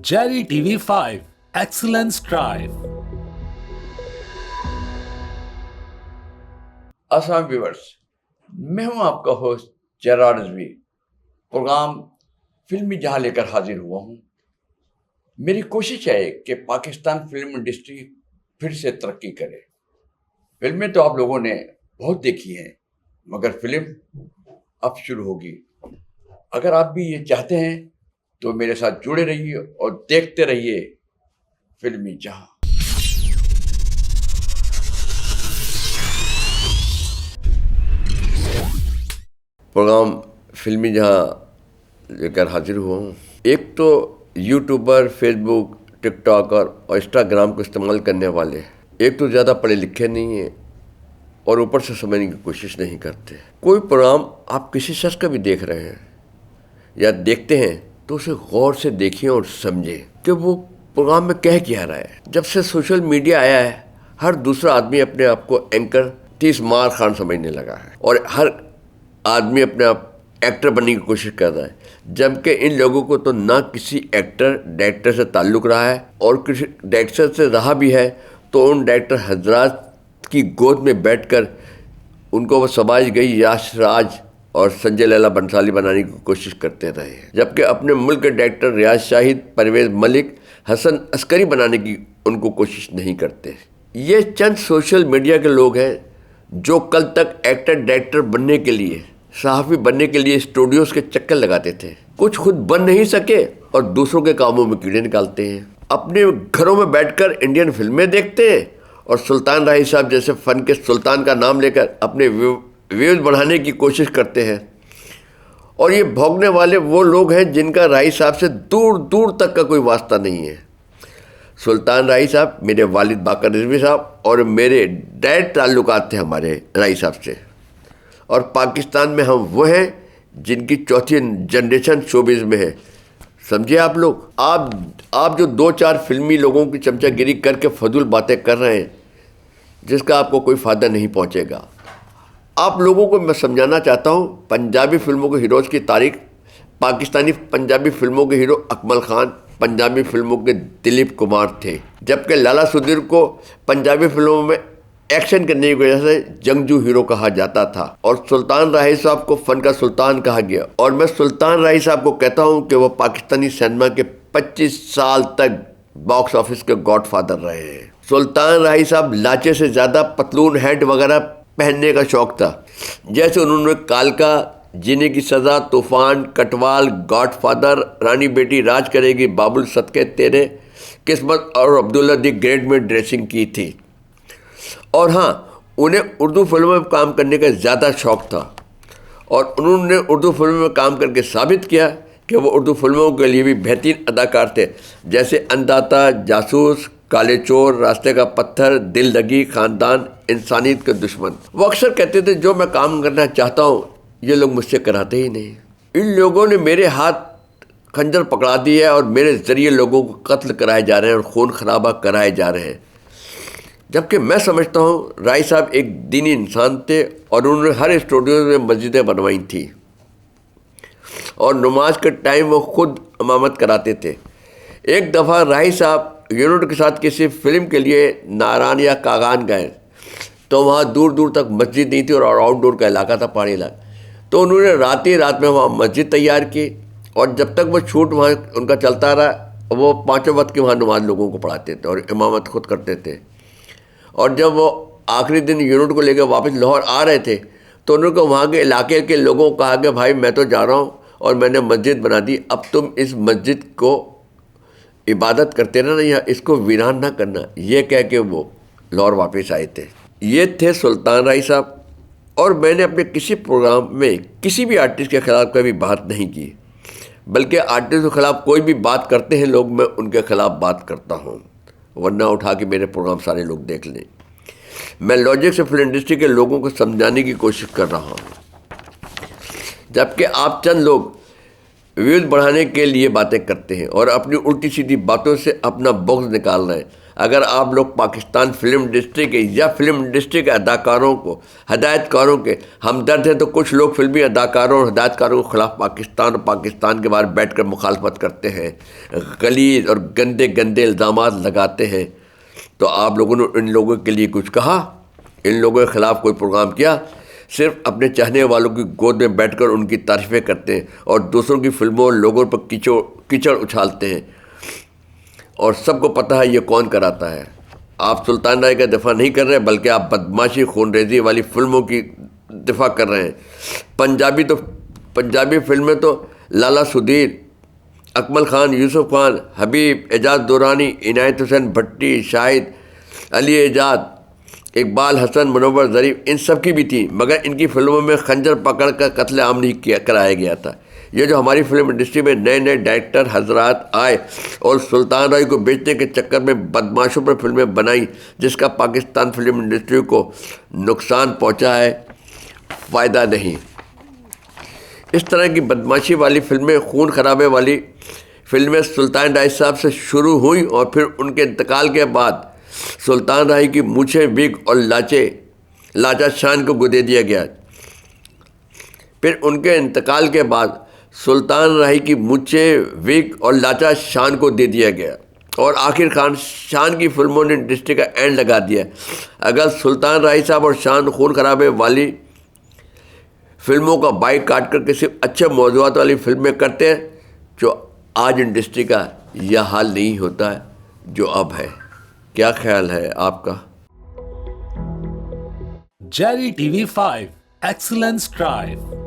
Jerry TV5 Excellence Drive. अस्सलाम viewers, मैं हूं आपका होस्ट जरार रिजवी। प्रोग्राम फिल्मी जहां लेकर हाजिर हुआ हूं। मेरी कोशिश है कि पाकिस्तान फिल्म इंडस्ट्री फिर से तरक्की करे। फिल्में तो आप लोगों ने बहुत देखी हैं, मगर फिल्म अब शुरू होगी। अगर आप भी ये चाहते हैं तो मेरे साथ जुड़े रहिए और देखते रहिए फिल्मी जहां। प्रोग्राम फिल्मी जहां लेकर हाजिर हुआ हूँ। एक तो यूट्यूबर, फेसबुक, टिकटॉक और इंस्टाग्राम को इस्तेमाल करने वाले एक तो ज़्यादा पढ़े लिखे नहीं हैं और ऊपर से समझने की कोशिश नहीं करते। कोई प्रोग्राम आप किसी शख्स का भी देख रहे हैं या देखते हैं तो उसे गौर से देखिए और समझें कि वो प्रोग्राम में कह क्या रहा है। जब से सोशल मीडिया आया है, हर दूसरा आदमी अपने आप को एंकर तीसमार खान समझने लगा है और हर आदमी अपने आप एक्टर बनने की कोशिश कर रहा है, जबकि इन लोगों को तो ना किसी एक्टर डायरेक्टर से ताल्लुक़ रहा है और किसी डायरेक्टर से रहा भी है तो उन डायरेक्टर हजरात की गोद में बैठकर उनको वो समाज गई याश राज और संजय लैला बंसाली बनाने की कोशिश करते रहे हैं, जबकि अपने मुल्क के डायरेक्टर रियाज शाहिद, परवेज़ मलिक, हसन अस्करी बनाने की उनको कोशिश नहीं करते। ये चंद सोशल मीडिया के लोग हैं जो कल तक एक्टर डायरेक्टर बनने के लिए, सहाफ़ी बनने के लिए स्टूडियोज़ के चक्कर लगाते थे। कुछ खुद बन नहीं सके और दूसरों के कामों में कीड़े निकालते हैं। अपने घरों में बैठकर इंडियन फिल्में देखते हैं और सुल्तान राही साहब जैसे फ़न के सुल्तान का नाम लेकर अपने व्यूज़ बढ़ाने की कोशिश करते हैं। और ये भौंकने वाले वो लोग हैं जिनका राही साहब से दूर दूर तक का कोई वास्ता नहीं है। सुल्तान राही साहब मेरे वालिद बाकर रिजवी साहब और मेरे डायरेक्ट ताल्लुकात थे हमारे राही साहब से, और पाकिस्तान में हम वो हैं जिनकी चौथी जनरेशन शोबिज़ में है। समझिए आप लोग, आप जो दो चार फिल्मी लोगों की चमचागिरी करके फजूल बातें कर रहे हैं जिसका आपको कोई फ़ायदा नहीं पहुंचेगा। आप लोगों को मैं समझाना चाहता हूं, पंजाबी फिल्मों के हीरोज़ की तारीख, पाकिस्तानी पंजाबी फिल्मों के हीरो अकमल खान, पंजाबी फिल्मों के दिलीप कुमार थे, जबकि लाला सुधीर को पंजाबी फिल्मों में एक्शन करने की वजह से जंगजू हीरो कहा जाता था और सुल्तान राही साहब को फ़न का सुल्तान कहा गया। और मैं सुल्तान राही साहब को कहता हूं कि वो पाकिस्तानी सिनेमा के 25 साल तक बॉक्स ऑफिस के गॉडफादर रहे हैं। सुल्तान राही साहब लाचे से ज़्यादा पतलून हैट वगैरह पहनने का शौक़ था। जैसे उन्होंने कालका, जीने की सज़ा, तूफ़ान, कटवाल, गॉडफादर, रानी बेटी राज करेगी, बाबुल सदके तेरे, किस्मत और अब्दुल्ला दी ग्रेट में ड्रेसिंग की थी। और हाँ, उन्हें उर्दू फिल्मों में काम करने का ज़्यादा शौक़ था और उन्होंने उर्दू फिल्मों में काम करके साबित किया कि वो उर्दू फिल्मों के लिए भी बेहतरीन अदाकार थे, जैसे अन्नदाता, जासूस, काले चोर, रास्ते का पत्थर, दिल लगी, ख़ानदान, इंसानियत के दुश्मन। वो अक्सर कहते थे जो मैं काम करना चाहता हूँ ये लोग मुझसे कराते ही नहीं। इन लोगों ने मेरे हाथ खंजर पकड़ा दिया है और मेरे ज़रिए लोगों को कत्ल कराए जा रहे हैं और खून खराबा कराए जा रहे हैं। जबकि मैं समझता हूँ राय साहब एक दीनी इंसान थे और उन्होंने हर स्टूडियो में मस्जिदें बनवाई थी और नमाज के टाइम वो खुद इमामत कराते थे। एक दफ़ा राही साहब यूनिट के साथ किसी फिल्म के लिए नारायण या कागान गए तो वहाँ दूर दूर तक मस्जिद नहीं थी और आउटडोर का इलाका था, पहाड़ी इलाका। तो उन्होंने रात ही रात में वहाँ मस्जिद तैयार की और जब तक वो शूट वहाँ उनका चलता रहा वो पाँचों वक्त की वहाँ नमाज लोगों को पढ़ाते थे और इमामत खुद करते थे। और जब वो आखिरी दिन यूनिट को लेकर वापस लाहौर आ रहे थे तो उन्होंने वहाँ के इलाके के लोगों को कहा कि भाई मैं तो जा रहा हूँ और मैंने मस्जिद बना दी, अब तुम इस मस्जिद को इबादत करते रहना या इसको वीरान ना करना। ये कह के वो लाहौर वापस आए थे। ये थे सुल्तान राही साहब। और मैंने अपने किसी प्रोग्राम में किसी भी आर्टिस्ट के ख़िलाफ़ कभी बात नहीं की, बल्कि आर्टिस्ट के ख़िलाफ़ कोई भी बात करते हैं लोग, मैं उनके ख़िलाफ़ बात करता हूँ, वरना उठा के मेरे प्रोग्राम सारे लोग देख लें। मैं लॉजिक से फिल्म इंडस्ट्री के लोगों को समझाने की कोशिश कर रहा हूँ, जबकि आप चंद लोग व्यूज़ बढ़ाने के लिए बातें करते हैं और अपनी उल्टी सीधी बातों से अपना बॉक्स निकाल रहे हैं। اگر آپ لوگ پاکستان فلم انڈسٹری کے یا فلم انڈسٹری کے اداکاروں کو، ہدایت کاروں کے ہمدرد ہیں، تو کچھ لوگ فلمی اداکاروں اور ہدایت کاروں کے خلاف پاکستان اور پاکستان کے بارے میں بیٹھ کر مخالفت کرتے ہیں، غلیظ اور گندے گندے الزامات لگاتے ہیں. تو آپ لوگوں نے ان لوگوں کے لیے کچھ کہا؟ ان لوگوں کے خلاف کوئی پروگرام کیا؟ صرف اپنے چاہنے والوں کی گود میں بیٹھ کر ان کی تعریفیں کرتے ہیں اور دوسروں کی فلموں اور لوگوں پر کیچڑ اچھالتے ہیں. اور سب کو پتہ ہے یہ کون کراتا ہے. آپ سلطان رائی کا دفاع نہیں کر رہے بلکہ آپ بدماشی خون ریزی والی فلموں کی دفاع کر رہے ہیں. پنجابی فلمیں تو لالا سدیر، اکمل خان، یوسف خان، حبیب، اعجاز دورانی، عنایت حسین بھٹی، شاہد علی ایجاد، اقبال حسن، منور ظریف، ان سب کی بھی تھی، مگر ان کی فلموں میں خنجر پکڑ کر قتل عام نہیں کرایا گیا تھا. یہ جو ہماری فلم انڈسٹری میں نئے نئے ڈائریکٹر حضرات آئے اور سلطان رائی کو بیچنے کے چکر میں بدماشوں پر فلمیں بنائیں، جس کا پاکستان فلم انڈسٹری کو نقصان پہنچا ہے، فائدہ نہیں. اس طرح کی بدماشی والی فلمیں، خون خرابے والی فلمیں سلطان رائی صاحب سے شروع ہوئیں اور پھر ان کے انتقال کے بعد سلطان رائی کی مونچھیں، وگ اور لاچا شان کو دے دیا گیا. پھر ان کے انتقال کے بعد سلطان رائی کی مونچھیں، وگ اور لاچا شان کو دے دیا گیا اور آخر خان شان کی فلموں نے انڈسٹری کا اینڈ لگا دیا. اگر سلطان رائی صاحب اور شان خون خرابے والی فلموں کا بائک کاٹ کر کے صرف اچھے موضوعات والی فلمیں کرتے ہیں جو آج انڈسٹری کا یہ حال نہیں ہوتا ہے جو اب ہے. کیا خیال ہے آپ کا؟ Jerry TV5 Excellence Drive.